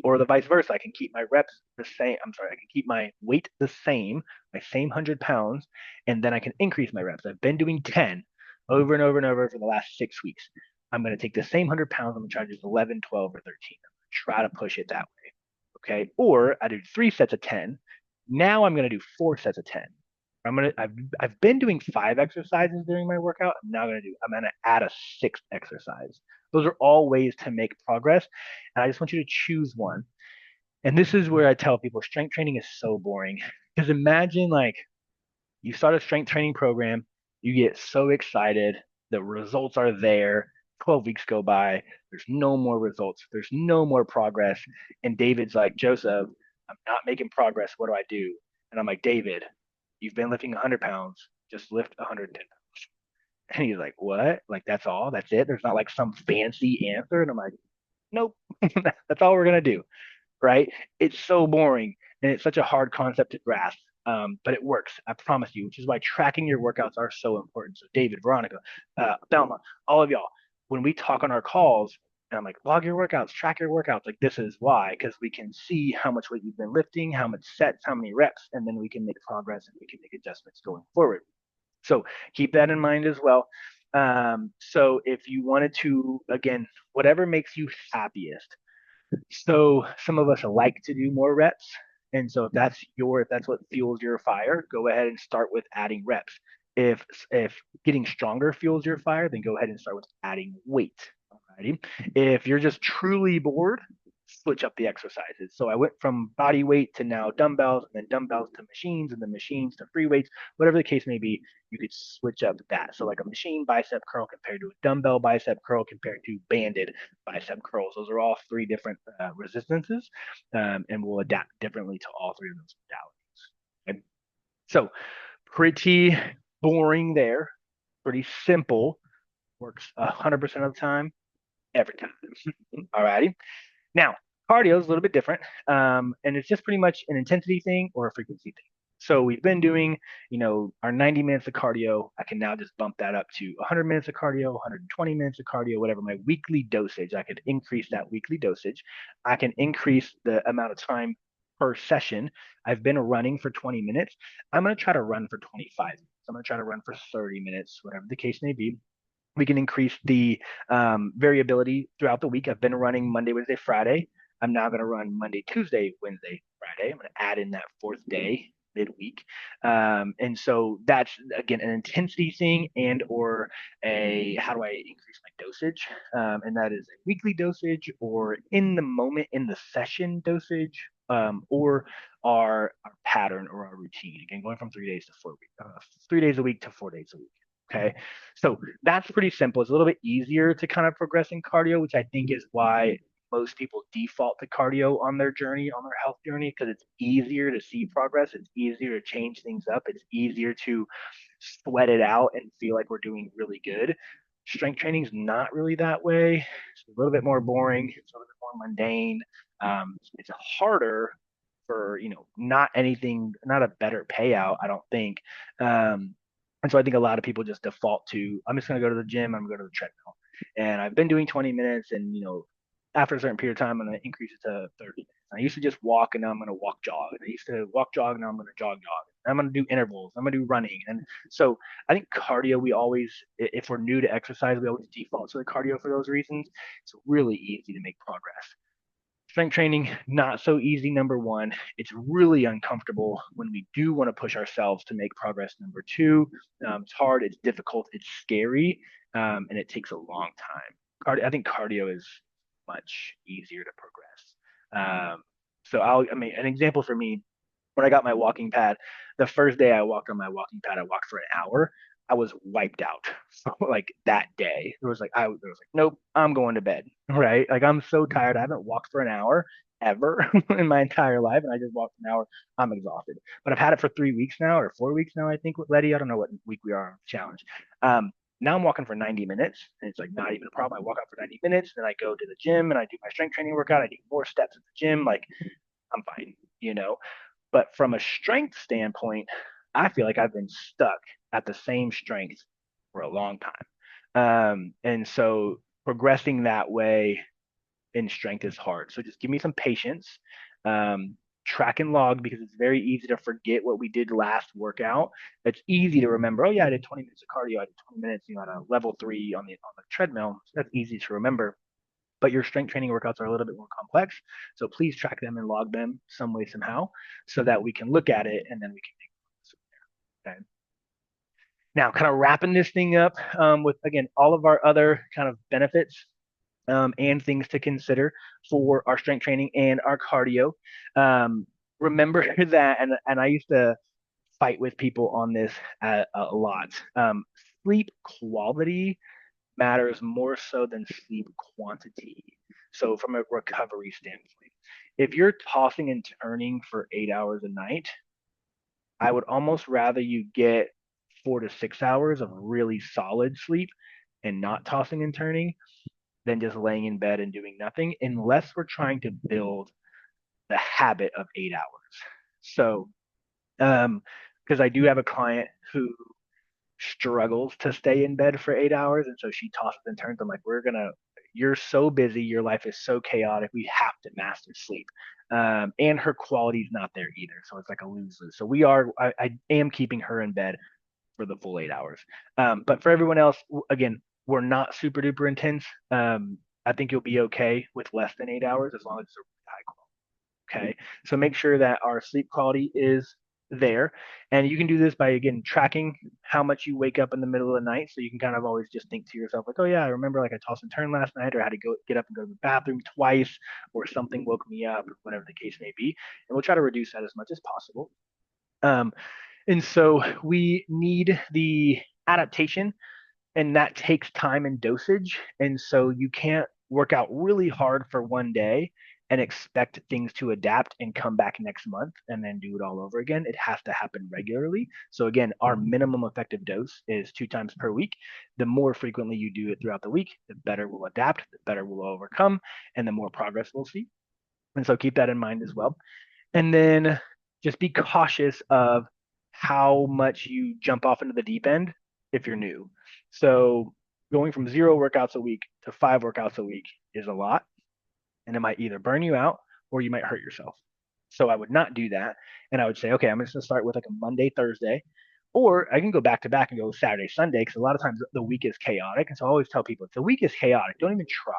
Speaker 1: Or the vice versa. I can keep my reps the same. I'm sorry, I can keep my weight the same, my same 100 pounds, and then I can increase my reps. I've been doing 10 over and over and over for the last 6 weeks. I'm going to take the same 100 pounds. I'm going to try to do 11, 12, or 13. I'm going to try to push it that way. Okay. Or I do 3 sets of 10. Now I'm going to do 4 sets of 10. I've been doing 5 exercises during my workout. I'm gonna add a sixth exercise. Those are all ways to make progress. And I just want you to choose one. And this is where I tell people strength training is so boring. Because imagine like you start a strength training program, you get so excited, the results are there. 12 weeks go by, there's no more results, there's no more progress. And David's like, Joseph, I'm not making progress. What do I do? And I'm like, David, you've been lifting 100 pounds, just lift 110. And he's like, what? Like, that's all? That's it? There's not like some fancy answer? And I'm like, nope, that's all we're going to do, right? It's so boring and it's such a hard concept to grasp. But it works, I promise you, which is why tracking your workouts are so important. So, David, Veronica, Thelma, all of y'all, when we talk on our calls, and I'm like, log your workouts, track your workouts. Like, this is why, because we can see how much weight you've been lifting, how much sets, how many reps, and then we can make progress and we can make adjustments going forward. So keep that in mind as well. So if you wanted to, again, whatever makes you happiest, so some of us like to do more reps. And so if that's what fuels your fire, go ahead and start with adding reps. If getting stronger fuels your fire, then go ahead and start with adding weight. Alrighty. If you're just truly bored, switch up the exercises. So I went from body weight to now dumbbells, and then dumbbells to machines, and then machines to free weights, whatever the case may be, you could switch up that. So like a machine bicep curl compared to a dumbbell bicep curl compared to banded bicep curls. Those are all three different resistances, and we'll adapt differently to all three of those modalities. Okay? So pretty boring there, pretty simple, works 100% of the time, every time. All righty. Now, cardio is a little bit different, and it's just pretty much an intensity thing or a frequency thing. So we've been doing, our 90 minutes of cardio. I can now just bump that up to 100 minutes of cardio, 120 minutes of cardio, whatever my weekly dosage. I could increase that weekly dosage. I can increase the amount of time per session. I've been running for 20 minutes. I'm going to try to run for 25 minutes. I'm going to try to run for 30 minutes, whatever the case may be. We can increase the variability throughout the week. I've been running Monday, Wednesday, Friday. I'm now going to run Monday, Tuesday, Wednesday, Friday. I'm going to add in that fourth day midweek. And so that's again an intensity thing and or a how do I increase my dosage? And that is a weekly dosage or in the moment in the session dosage or our pattern or our routine. Again, going from 3 days to 4 weeks, 3 days a week to 4 days a week. Okay. So that's pretty simple. It's a little bit easier to kind of progress in cardio, which I think is why most people default to cardio on their journey, on their health journey, because it's easier to see progress. It's easier to change things up. It's easier to sweat it out and feel like we're doing really good. Strength training is not really that way. It's a little bit more boring. It's a little bit more mundane. It's harder for, not anything, not a better payout, I don't think. And so I think a lot of people just default to, I'm just going to go to the gym, I'm going to go to the treadmill. And I've been doing 20 minutes and, after a certain period of time, I'm going to increase it to 30 minutes. I used to just walk and now I'm going to walk jog. And I used to walk jog and now I'm going to jog jog. And I'm going to do intervals. I'm going to do running. And so I think cardio, we always, if we're new to exercise, we always default to the cardio for those reasons. It's really easy to make progress. Strength training, not so easy, number one. It's really uncomfortable when we do want to push ourselves to make progress, number two. It's hard, it's difficult, it's scary, and it takes a long time. I think cardio is much easier to progress. So an example for me, when I got my walking pad, the first day I walked on my walking pad, I walked for an hour. I was wiped out. So like that day, there was like, nope, I'm going to bed. Right? Like I'm so tired. I haven't walked for an hour ever in my entire life, and I just walked an hour. I'm exhausted. But I've had it for 3 weeks now, or 4 weeks now, I think, with Letty. I don't know what week we are on the challenge. Now I'm walking for 90 minutes, and it's like not even a problem. I walk out for 90 minutes, then I go to the gym and I do my strength training workout. I do more steps at the gym. Like I'm fine. But from a strength standpoint, I feel like I've been stuck at the same strength for a long time. And so progressing that way in strength is hard. So just give me some patience. Track and log because it's very easy to forget what we did last workout. It's easy to remember. Oh yeah, I did 20 minutes of cardio. I did 20 minutes, at a level 3 on the treadmill. So that's easy to remember. But your strength training workouts are a little bit more complex. So please track them and log them some way, somehow, so that we can look at it and then we can make progress from Okay. Now, kind of wrapping this thing up with, again, all of our other kind of benefits and things to consider for our strength training and our cardio. Um, remember that, and I used to fight with people on this a lot. Sleep quality matters more so than sleep quantity. So, from a recovery standpoint, if you're tossing and turning for 8 hours a night, I would almost rather you get 4 to 6 hours of really solid sleep and not tossing and turning than just laying in bed and doing nothing, unless we're trying to build the habit of 8 hours. So, because I do have a client who struggles to stay in bed for 8 hours, and so she tosses and turns. I'm like, you're so busy, your life is so chaotic. We have to master sleep, and her quality's not there either. So it's like a lose lose. So I am keeping her in bed for the full 8 hours. But for everyone else, again, we're not super duper intense. I think you'll be okay with less than 8 hours as long as it's a really high quality. Okay. So make sure that our sleep quality is there. And you can do this by, again, tracking how much you wake up in the middle of the night. So you can kind of always just think to yourself, like, oh, yeah, I remember like I tossed and turned last night, or I had to get up and go to the bathroom twice, or something woke me up, whatever the case may be. And we'll try to reduce that as much as possible. Um, and so we need the adaptation, and that takes time and dosage. And so you can't work out really hard for one day and expect things to adapt and come back next month and then do it all over again. It has to happen regularly. So again, our minimum effective dose is 2 times per week. The more frequently you do it throughout the week, the better we'll adapt, the better we'll overcome, and the more progress we'll see. And so keep that in mind as well. And then just be cautious of how much you jump off into the deep end if you're new. So going from 0 workouts a week to 5 workouts a week is a lot, and it might either burn you out or you might hurt yourself. So I would not do that. And I would say, okay, I'm just going to start with like a Monday, Thursday, or I can go back to back and go Saturday, Sunday, because a lot of times the week is chaotic. And so I always tell people if the week is chaotic, don't even try.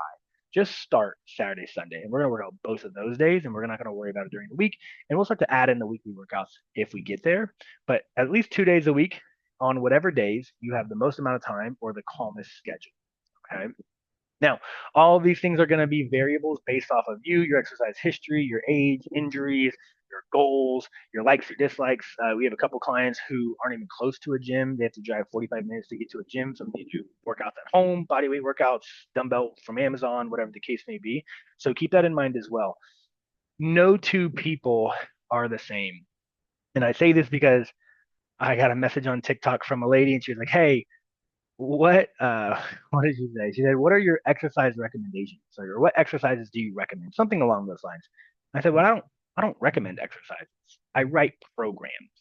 Speaker 1: Just start Saturday, Sunday. And we're going to work out both of those days, and we're not going to worry about it during the week. And we'll start to add in the weekly workouts if we get there. But at least 2 days a week on whatever days you have the most amount of time or the calmest schedule. Okay. Now, all of these things are going to be variables based off of you, your exercise history, your age, injuries, your goals, your likes, your dislikes. We have a couple clients who aren't even close to a gym. They have to drive 45 minutes to get to a gym. So they do workouts at home, body weight workouts, dumbbell from Amazon, whatever the case may be. So keep that in mind as well. No two people are the same. And I say this because I got a message on TikTok from a lady, and she was like, hey, what what did she say? She said, "What are your exercise recommendations? Or what exercises do you recommend?" Something along those lines. I said, "Well, I don't recommend exercises. I write programs,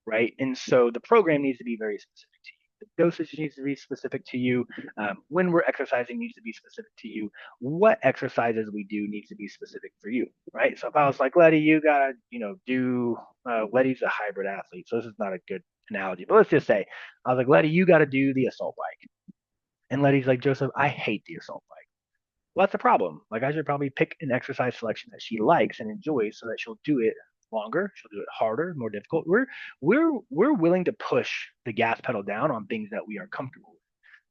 Speaker 1: right? And so the program needs to be very specific to you. The dosage needs to be specific to you. When we're exercising needs to be specific to you. What exercises we do needs to be specific for you, right? So if I was like, Letty, you gotta, do. Letty's a hybrid athlete, so this is not a good analogy, but let's just say I was like, Letty, you got to do the assault bike, and Letty's like, Joseph, I hate the assault bike. Well, that's a problem. Like, I should probably pick an exercise selection that she likes and enjoys so that she'll do it longer, she'll do it harder, more difficult. We're willing to push the gas pedal down on things that we are comfortable with.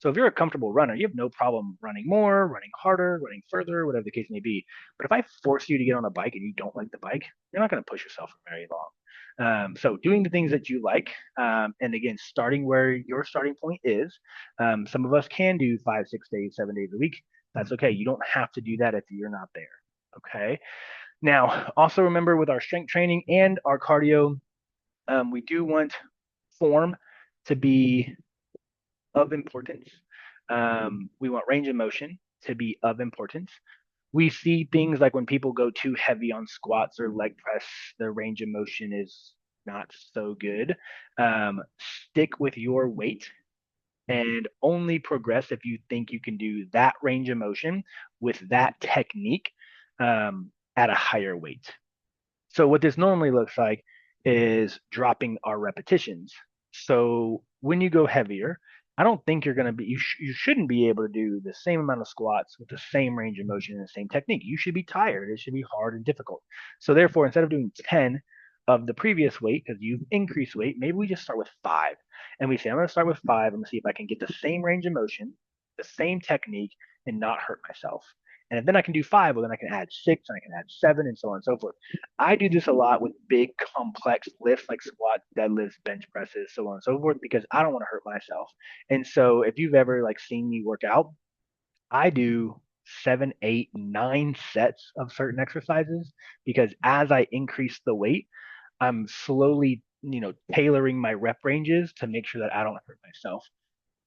Speaker 1: So if you're a comfortable runner, you have no problem running more, running harder, running further, whatever the case may be. But if I force you to get on a bike and you don't like the bike, you're not going to push yourself for very long. So doing the things that you like, and again, starting where your starting point is. Some of us can do 5, 6 days, 7 days a week. That's okay. You don't have to do that if you're not there. Okay. Now, also remember with our strength training and our cardio, we do want form to be of importance. We want range of motion to be of importance. We see things like when people go too heavy on squats or leg press, their range of motion is not so good. Stick with your weight and only progress if you think you can do that range of motion with that technique at a higher weight. So what this normally looks like is dropping our repetitions. So when you go heavier, I don't think you're going to be, you shouldn't be able to do the same amount of squats with the same range of motion and the same technique. You should be tired. It should be hard and difficult. So therefore, instead of doing 10 of the previous weight because you've increased weight. Maybe we just start with five. And we say, I'm going to start with five. I'm going to see if I can get the same range of motion, the same technique, and not hurt myself. And if then I can do five, well, then I can add six and I can add seven and so on and so forth. I do this a lot with big, complex lifts like squats, deadlifts, bench presses, so on and so forth, because I don't want to hurt myself. And so if you've ever like seen me work out, I do seven, eight, 9 sets of certain exercises because as I increase the weight, I'm slowly, tailoring my rep ranges to make sure that I don't hurt myself.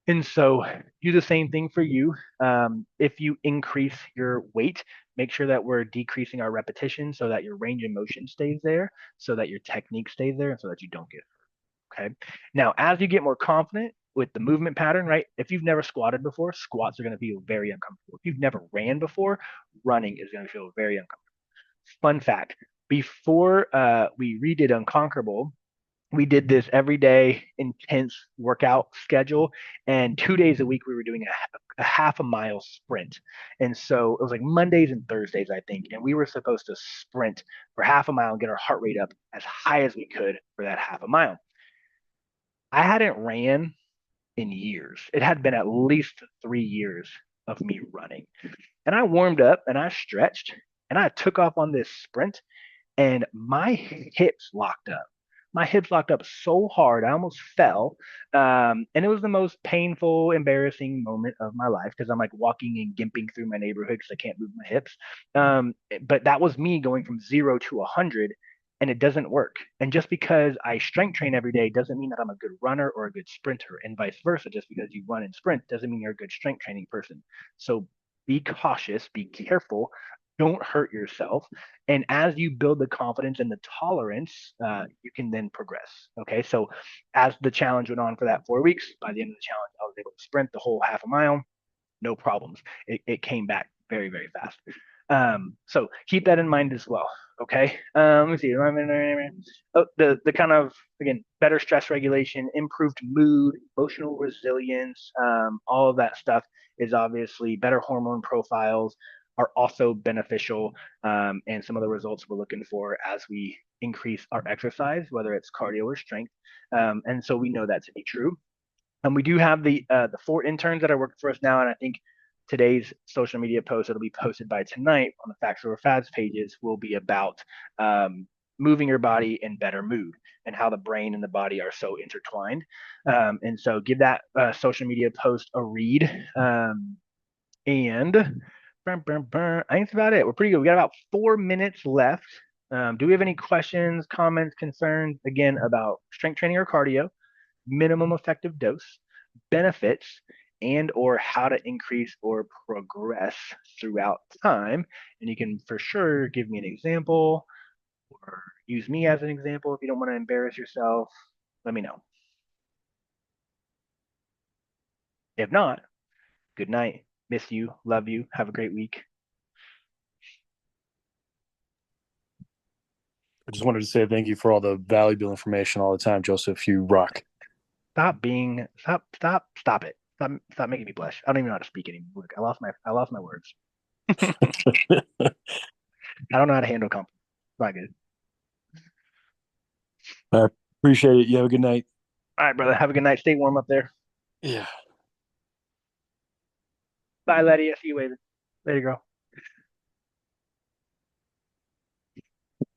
Speaker 1: And so do the same thing for you. If you increase your weight, make sure that we're decreasing our repetition so that your range of motion stays there, so that your technique stays there, and so that you don't get hurt. Okay. Now, as you get more confident with the movement pattern, right? If you've never squatted before, squats are going to feel very uncomfortable. If you've never ran before, running is going to feel very uncomfortable. Fun fact: before we redid Unconquerable, we did this every day intense workout schedule, and 2 days a week we were doing a half a mile sprint. And so it was like Mondays and Thursdays, I think, and we were supposed to sprint for half a mile and get our heart rate up as high as we could for that half a mile. I hadn't ran in years. It had been at least 3 years of me running, and I warmed up and I stretched and I took off on this sprint, and my hips locked up. My hips locked up so hard, I almost fell. And it was the most painful, embarrassing moment of my life because I'm like walking and gimping through my neighborhood because I can't move my hips. But that was me going from 0 to 100, and it doesn't work. And just because I strength train every day doesn't mean that I'm a good runner or a good sprinter, and vice versa. Just because you run and sprint doesn't mean you're a good strength training person. So be cautious, be careful, don't hurt yourself. And as you build the confidence and the tolerance, you can then progress. Okay. So as the challenge went on for that 4 weeks, by the end of the challenge, I was able to sprint the whole half a mile, no problems. It came back very, very fast. So keep that in mind as well. Okay. Let me see. Oh, the kind of, again, better stress regulation, improved mood, emotional resilience, all of that stuff is obviously better hormone profiles are also beneficial, and some of the results we're looking for as we increase our exercise, whether it's cardio or strength. And so we know that to be true. And we do have the four interns that are working for us now, and I think today's social media post that'll be posted by tonight on the Facts Over Fads pages will be about moving your body in better mood and how the brain and the body are so intertwined. And so give that social media post a read. And I think that's about it. We're pretty good. We got about 4 minutes left. Do we have any questions, comments, concerns, again, about strength training or cardio, minimum effective dose, benefits, and or how to increase or progress throughout time? And you can for sure give me an example or use me as an example if you don't want to embarrass yourself. Let me know. If not, good night. Miss you. Love you. Have a great week.
Speaker 2: I just wanted to say thank you for all the valuable information all the time, Joseph. You rock.
Speaker 1: Stop it. Stop making me blush. I don't even know how to speak anymore. Look, I lost my words. I don't know how to handle compliments. Not good.
Speaker 2: I appreciate it. You have a good night.
Speaker 1: All right, brother. Have a good night. Stay warm up there.
Speaker 2: Yeah.
Speaker 1: Bye, Letty. I see you later. Later, girl.